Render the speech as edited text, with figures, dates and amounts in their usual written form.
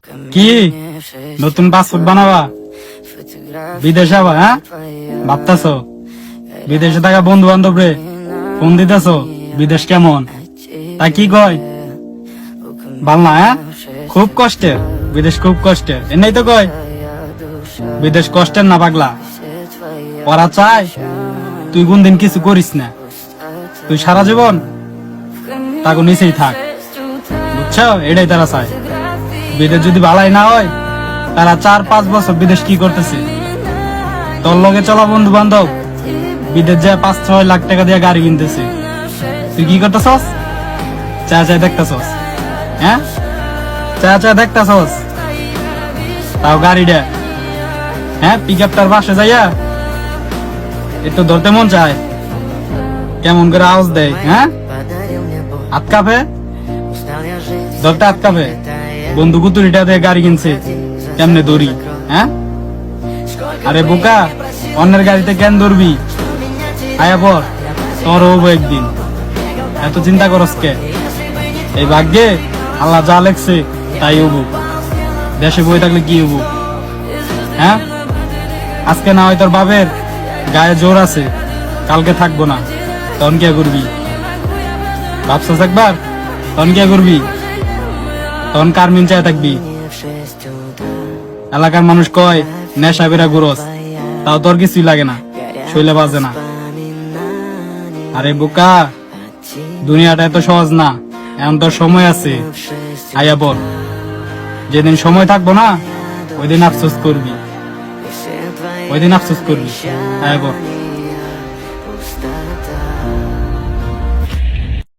কি নতুন পাসপোর্ট বানাবা, বিদেশে যাবা? হ্যাঁ, ভাবতাছো বিদেশে থাকা বন্ধু বান্ধব রে ফোন দিতেছো বিদেশ কেমন, তা কি কয়? ভাল না? হ্যাঁ, খুব কষ্টের বিদেশ, খুব কষ্টের। এনেই তো কয় বিদেশ কষ্টের না পাগলা। ওরা চায় তুই কোনদিন কিছু করিস না, তুই সারা জীবন তাকে নিচেই থাক, বুঝছো? এটাই তারা চায়। বিদেশ যদি ভালাই না হয়, তারা 4-5 বছর বিদেশ কি করতেছে? তোর লগে চলা বন্ধু বান্ধব বিদেশ যায় 5-6 লাখ টাকা দিয়ে গাড়ি কিনতেছে, তুই কি করতেছস? চা দেখতেছস? হ্যাঁ, চা দেখতেছস? তাও গাড়িটা, হ্যাঁ, পিক আপটার বাসে যাইয়া একটু ধরতে মন চায়, কেমন করে আওয়াজ দেয়, হ্যাঁ, হাত কাঁপে, ধরতে হাত কাঁপে। বন্ধু কুতুরিটা দিয়ে গাড়ি কিনছে, কেমনে দৌড়ি? হ্যাঁ, আরে বোকা, অন্যের গাড়িতে কেন দৌড়বি? আয়া পর, তোর হবো একদিন, এত চিন্তা করস কে? এই ভাগ্যে আল্লাহ যা লেখছে তাই হবো। দেশে বই থাকলে কি হবো? হ্যাঁ, আজকে না হয় তোর বাপের গায়ে জোর আছে, কালকে থাকবো না, তখন কে করবি? ভাবছস একবার? তখন কে করবি? তখন কার মিন চায় থাকবি? এলাকার মানুষ কয় নেশা বেরা গুরস, তাও তোর কিছুই লাগে না, শৈলে বাজে না। আরে বোকা, দুনিয়াটা এত সহজ না, এখন তোর সময় আছে, আয়া বল। যেদিন সময় থাকবো না, ওই দিন আফসোস করবি, ওই দিন আফসোস করবি। আয়া বল।